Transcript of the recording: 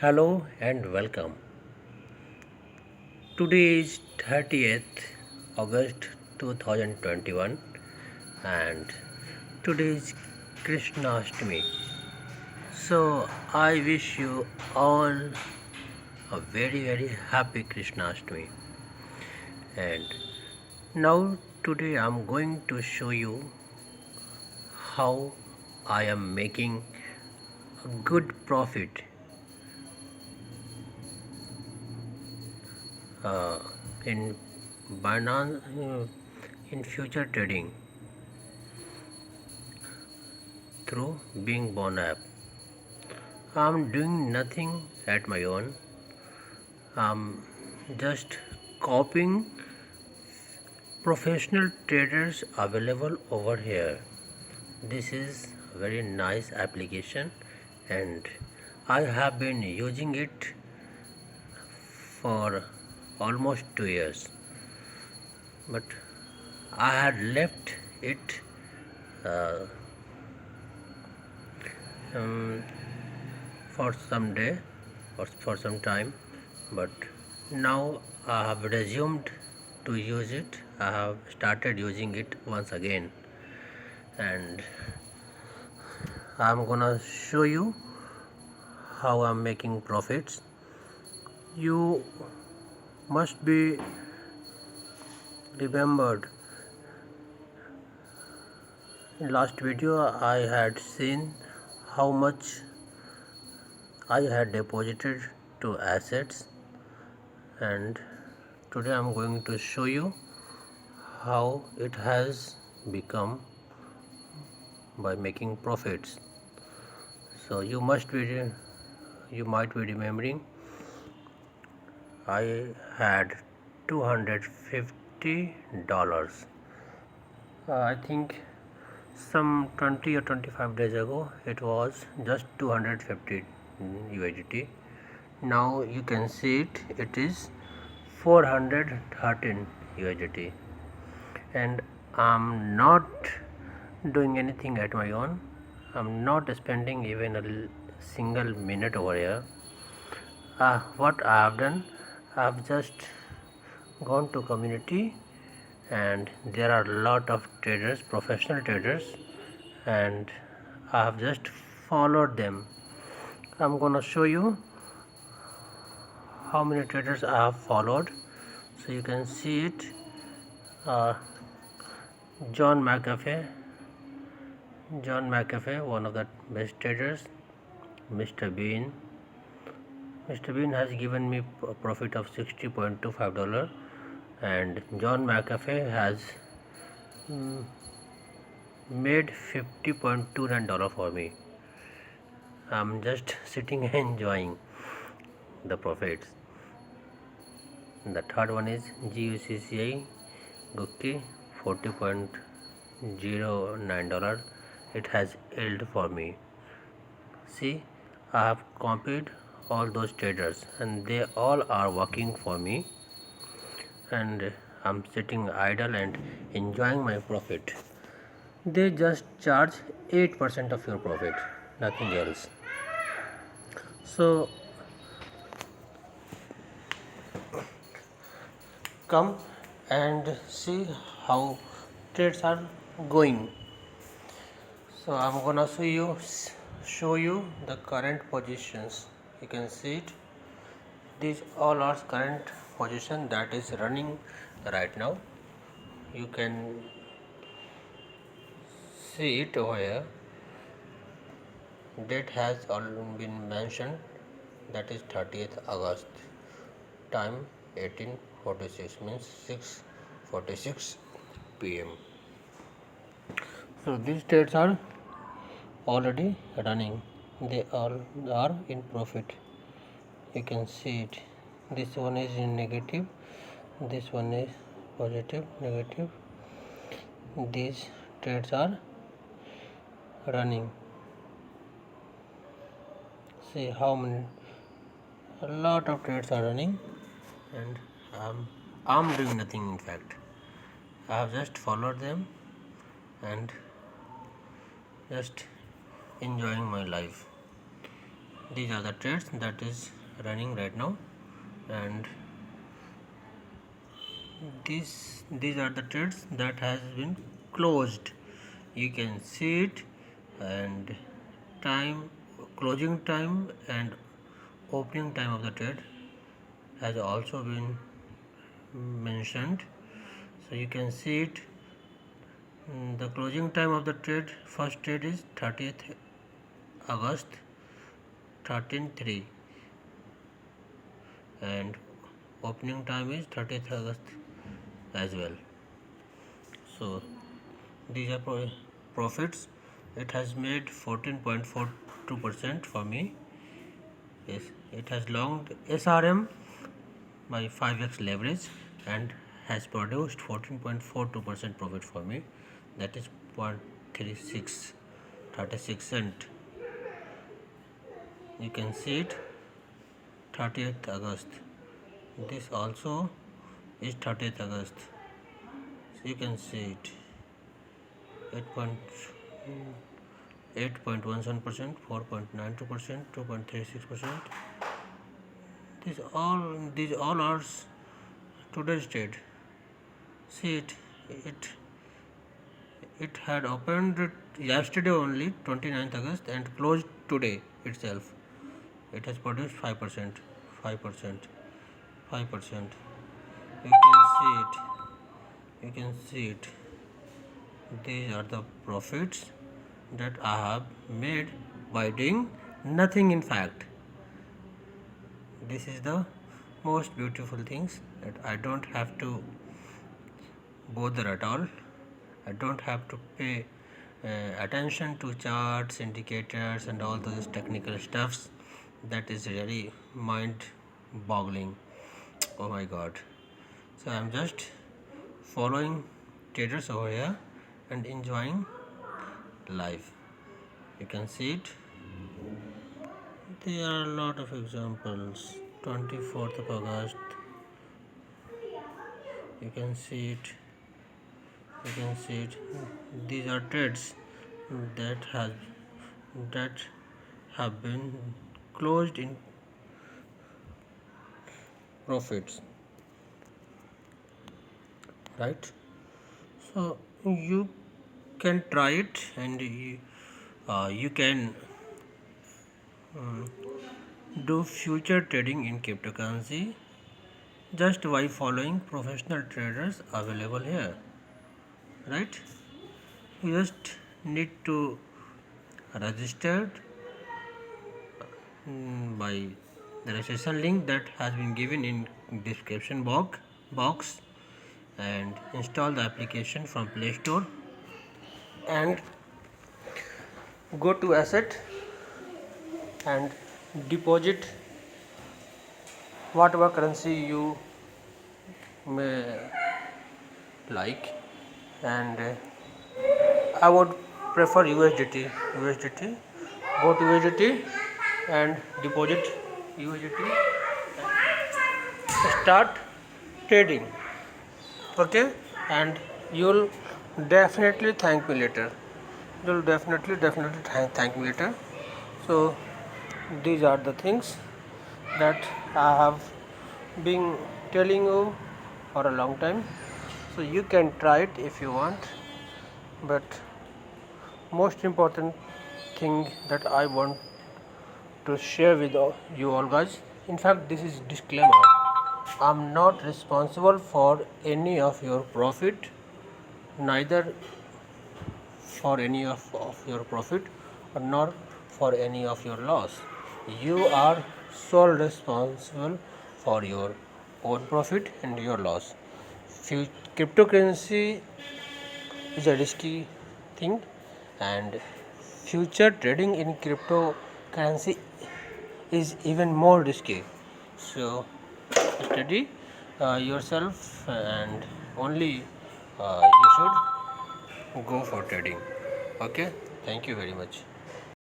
Hello and welcome. Today is 30th August 2021 and today is Krishnastami. So I wish you all a very happy Krishnastami. And now today I'm going to show you how I am making a good profit uh, in Binance in future trading through Being Born app. I'm doing nothing at my own. I'm just copying professional traders available over here. This is a very nice application and I have been using it for almost 2 years. But I had left it uh, um, for some day or for some time, but now I have resumed to use it. I have started using it once again and I'm gonna show you how I'm making profits. You must be remembered in last video I had seen how much I had deposited to assets, and today I'm going to show you how it has become by making profits. So you might be remembering I had $250. I think some 20 or 25 days ago it was just 250 USDT. Now you can see it is 413 USDT, and I'm not doing anything at my own. I'm not spending even a single minute over here. What I have done, I've just gone to community and there are a lot of traders, professional traders, and I have just followed them. I'm gonna show you how many traders I have followed, so you can see it. John McAfee, one of the best traders. Mr. Bean. Mr. Bean has given me a profit of $60.25, and John McAfee has made $50.29 for me. I'm just sitting and enjoying the profits. The third one is GUCCI Gukki, $40.09. It has yield for me. See, I have copied all those traders and they all are working for me, and I'm sitting idle and enjoying my profit. They just charge 8% of your profit, nothing else. So come and see how trades are going. So I'm gonna show you the current positions. You can see it. These all are current position that is running right now. You can see it over here. Date has already been mentioned, that is 30th August. Time 18:46, means 6:46 p.m. So these trades are already running. They all are in profit. You can see it. This one is in negative, this one is positive, negative. These trades are running. See how many, a lot of trades are running, and I'm doing nothing. In fact, I have just followed them and just enjoying my life. These are the trades that is running right now, and these are the trades that has been closed. You can see it, and time, closing time and opening time of the trade has also been mentioned, so you can see it. The closing time of the trade, first trade is 30th August 13:03 and opening time is 30th August as well. So these are profits. It has made 14.42% for me. Yes, it has longed SRM by 5x leverage and has produced 14.42% profit for me. That is 0.36 cent. You can see it, 30th August. This also is 30th August. So you can see it, 8.17%, 4.92%, 2.36%. These all are today's trade. See it, it had opened yesterday only, 29th August, and closed today itself. It has produced 5%, 5%, 5%. You can see it. You can see it. These are the profits that I have made by doing nothing. In fact, this is the most beautiful things that I don't have to bother at all. I don't have to pay attention to charts, indicators, and all those technical stuffs. That is really mind boggling. Oh my god. So I'm just following traders over here and enjoying life. You can see it. There are a lot of examples. 24th of August. You can see it. You can see it. These are trades that have been closed in profits, right? So you can try it, and you can do future trading in cryptocurrency just by following professional traders available here, right? You just need to register by the registration link that has been given in description box and install the application from Play Store and go to asset and deposit whatever currency you may like, and I would prefer USDT. Go to USDT and deposit USDT and start trading. Okay, and you'll definitely thank me later. You'll definitely thank me later. So these are the things that I have been telling you for a long time. So you can try it if you want, but most important thing that I want to share with you all guys, in fact this is disclaimer, I'm not responsible for any of your profit, neither for any of your profit nor for any of your loss. You are sole responsible for your own profit and your loss. Cryptocurrency is a risky thing, and future trading in cryptocurrency is even more risky. So study yourself, and only you should go for trading. Okay, thank you very much.